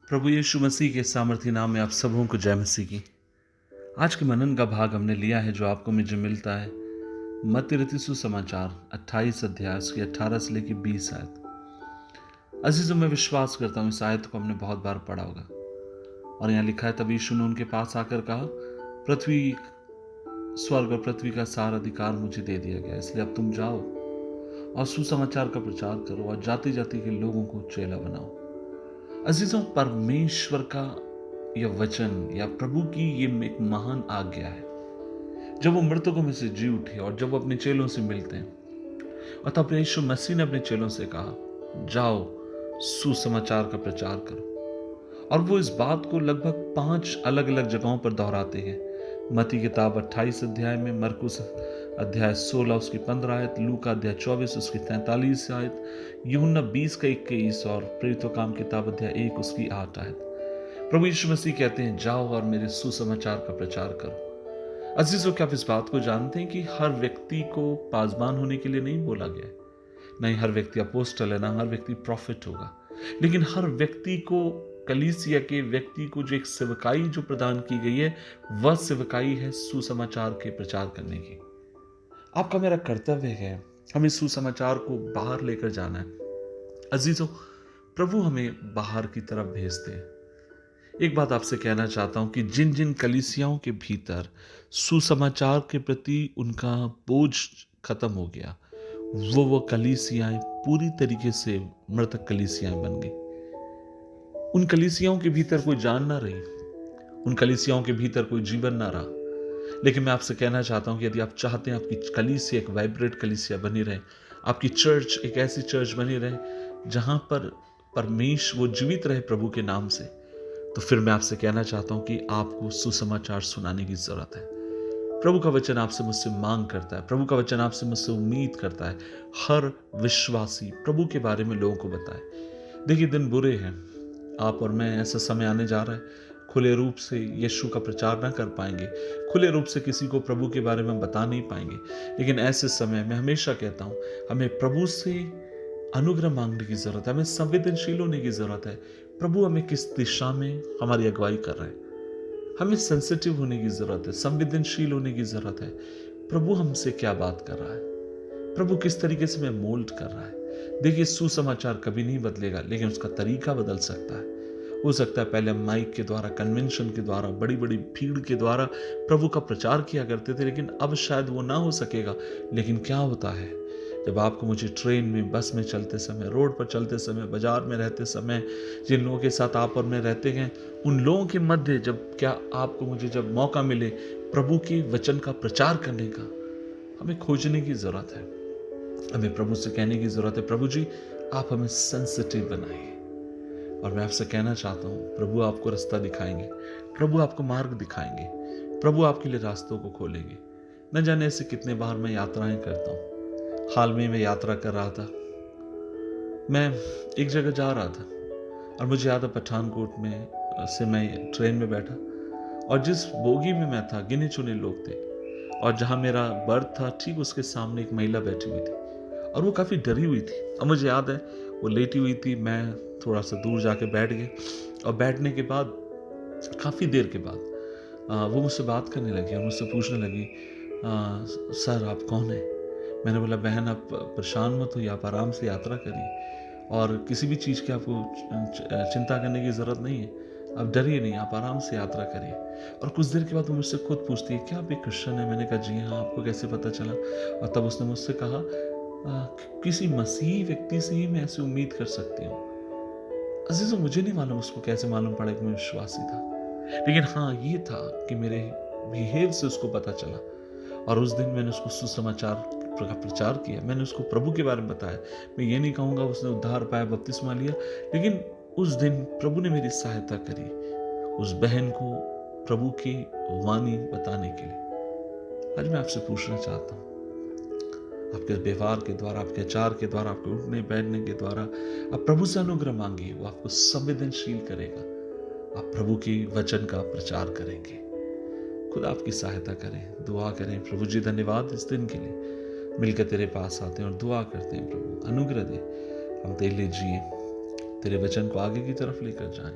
प्रभु यीशु मसीह के सामर्थी नाम में आप सबों को जय मसीह की। आज के मनन का भाग हमने लिया है जो आपको मुझे मिलता है मत्ती रचित सुसमाचार 28 अध्याय उसकी 18 से लेकर 20 आयत। अजीजों, मैं विश्वास करता हूँ इस आयत को हमने बहुत बार पढ़ा होगा। और यहाँ लिखा है, तब यीशु ने उनके पास आकर कहा, पृथ्वी स्वर्ग और पृथ्वी का सारा अधिकार मुझे दे दिया गया, इसलिए अब तुम जाओ और सुसमाचार का प्रचार करो और जाति जाति के लोगों को चेला बनाओ। अजीजों, परमेश्वर का यह वचन या प्रभु की ये एक महान आज्ञा है। जब वो मृतकों में से जी उठे और जब वो अपने चेलों से मिलते हैं और तब यीशु मसीह ने अपने चेलों से कहा, जाओ सुसमाचार का प्रचार करो। और वो इस बात को लगभग 5 अलग अलग जगहों पर दोहराते हैं। मत्ती किताब 28 अध्याय में, मरकुस अध्याय 16 उसकी 15 आयत, लूका अध्याय 24 उसकी 43 आयत, यूहन्ना 20 का 21 और प्रेरितों काम किताब अध्याय 1 उसकी 8 आयत। प्रभु यीशु मसीह कहते हैं, जाओ और मेरे सुसमाचार का प्रचार करो। अजीजों, क्या आप इस बात को जानते हैं कि हर व्यक्ति को पासबान होने के लिए नहीं बोला गया है। नहीं हर व्यक्ति अपोस्टल है, ना हर व्यक्ति प्रॉफिट होगा, लेकिन हर व्यक्ति को, कलीसिया के व्यक्ति को जो एक सेवकाई जो प्रदान की गई है, वह सेवकाई है सुसमाचार के प्रचार करने की। आपका मेरा कर्तव्य है, हमें सुसमाचार को बाहर लेकर जाना है। अजीजों, प्रभु हमें बाहर की तरफ भेजते हैं। एक बात आपसे कहना चाहता हूं कि जिन जिन कलीसियाओं के भीतर सुसमाचार के प्रति उनका बोझ खत्म हो गया, वो कलीसियाएं पूरी तरीके से मृतक कलीसियाएं बन गई। उन कलीसियाओं के भीतर कोई जान ना रही, उन कलीसियाओं के भीतर कोई जीवन ना रहा। लेकिन मैं आपसे कहना चाहता हूं कि यदि आप चाहते हैं आपकी कलीसिया एक वाइब्रेंट कलीसिया बनी रहे, आपकी चर्च एक ऐसी चर्च बनी रहे जहां पर परमेश्वर वो जीवित रहे प्रभु के नाम से, तो फिर मैं आपसे कहना चाहता हूं कि आपको सुसमाचार सुनाने की जरूरत है। प्रभु का वचन आपसे मुझसे मांग करता है, प्रभु का वचन आपसे मुझसे उम्मीद करता है, हर विश्वासी प्रभु के बारे में लोगों को बताए। देखिए, दिन बुरे हैं, आप और मैं, ऐसा समय आने जा रहा है खुले रूप से यीशु का प्रचार ना कर पाएंगे, खुले रूप से किसी को प्रभु के बारे में बता नहीं पाएंगे। लेकिन ऐसे समय मैं हमेशा कहता हूं, हमें प्रभु से अनुग्रह मांगने की जरूरत है, हमें संवेदनशील होने की जरूरत है। प्रभु हमें किस दिशा में हमारी अगुवाई कर रहा है, हमें सेंसिटिव होने की जरूरत है, संवेदनशील होने की जरूरत है। प्रभु हमसे क्या बात कर रहा है, प्रभु किस तरीके से हमें मोल्ड कर रहा है। देखिए, सुसमाचार कभी नहीं बदलेगा, लेकिन उसका तरीका बदल सकता है। हो सकता है पहले माइक के द्वारा, कन्वेंशन के द्वारा, बड़ी बड़ी भीड़ के द्वारा प्रभु का प्रचार किया करते थे, लेकिन अब शायद वो ना हो सकेगा। लेकिन क्या होता है, जब आपको मुझे ट्रेन में, बस में चलते समय, रोड पर चलते समय, बाजार में रहते समय, जिन लोगों के साथ आप और मैं रहते हैं, उन लोगों के मध्य जब क्या आपको मुझे जब मौका मिले प्रभु के वचन का प्रचार करने का, हमें खोजने की जरूरत है। हमें प्रभु से कहने की जरूरत है, प्रभु जी आप हमें सेंसिटिव बनाइए। और मैं आपसे कहना चाहता हूं, प्रभु आपको रास्ता दिखाएंगे, प्रभु आपको मार्ग दिखाएंगे, प्रभु आपके लिए रास्तों को खोलेंगे। न जाने ऐसे कितने बार मैं यात्राएं करता हूं। हाल में मैं यात्रा कर रहा था, मैं एक जगह जा रहा था और मुझे याद है पठानकोट में से मैं ट्रेन में बैठा और जिस बोगी में मैं था, गिने चुने लोग थे, और जहां मेरा बर्थ था ठीक उसके सामने एक महिला बैठी हुई थी और वो काफी डरी हुई थी। और मुझे याद है वो लेटी हुई थी, मैं थोड़ा सा दूर जाके बैठ गए और बैठने के बाद काफ़ी देर के बाद वो मुझसे बात करने लगी और मुझसे पूछने लगी, सर आप कौन हैं? मैंने बोला, बहन आप परेशान मत होइए, आप आराम से यात्रा करिए और किसी भी चीज़ की आपको चिंता करने की ज़रूरत नहीं है, आप डरिए नहीं, आप आराम से यात्रा करिए। और कुछ देर के बाद वो मुझसे खुद पूछती है, क्या आप एक क्रिश्चियन है? मैंने कहा जी हाँ, आपको कैसे पता चला? और तब उसने मुझसे कहा, किसी मसीही व्यक्ति से ही मैं ऐसी उम्मीद कर सकती हूँ। अजीजों, मुझे नहीं मालूम उसको कैसे मालूम पड़ा कि मैं विश्वासी था, लेकिन हाँ ये था कि मेरे बिहेव से उसको पता चला। और उस दिन मैंने उसको सुसमाचार का प्रचार किया, मैंने उसको प्रभु के बारे में बताया। मैं ये नहीं कहूँगा उसने उद्धार पाया, बपतिस्मा लिया, लेकिन उस दिन प्रभु ने मेरी सहायता करी उस बहन को प्रभु की वाणी बताने के लिए। आज मैं आपसे पूछना चाहता हूँ, आपके व्यवहार के द्वारा, आपके आचार के द्वारा, आपके उठने बैठने के द्वारा आप प्रभु से अनुग्रह मांगिए, वो आपको संवेदनशील करेगा, आप प्रभु की वचन का प्रचार करेंगे। खुद आपकी सहायता करें, दुआ करें। प्रभु जी धन्यवाद इस दिन के लिए, मिलकर तेरे पास आते हैं और दुआ करते हैं, प्रभु अनुग्रह दे, हम तेरे लिए जिए, तेरे वचन को आगे की तरफ लेकर जाएं।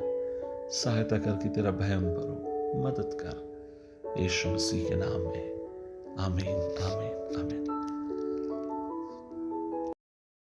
सहायता करके तेरा भय हम पर हो, मदद कर, यीशु मसीह के नाम में, आमीन आमीन आमीन।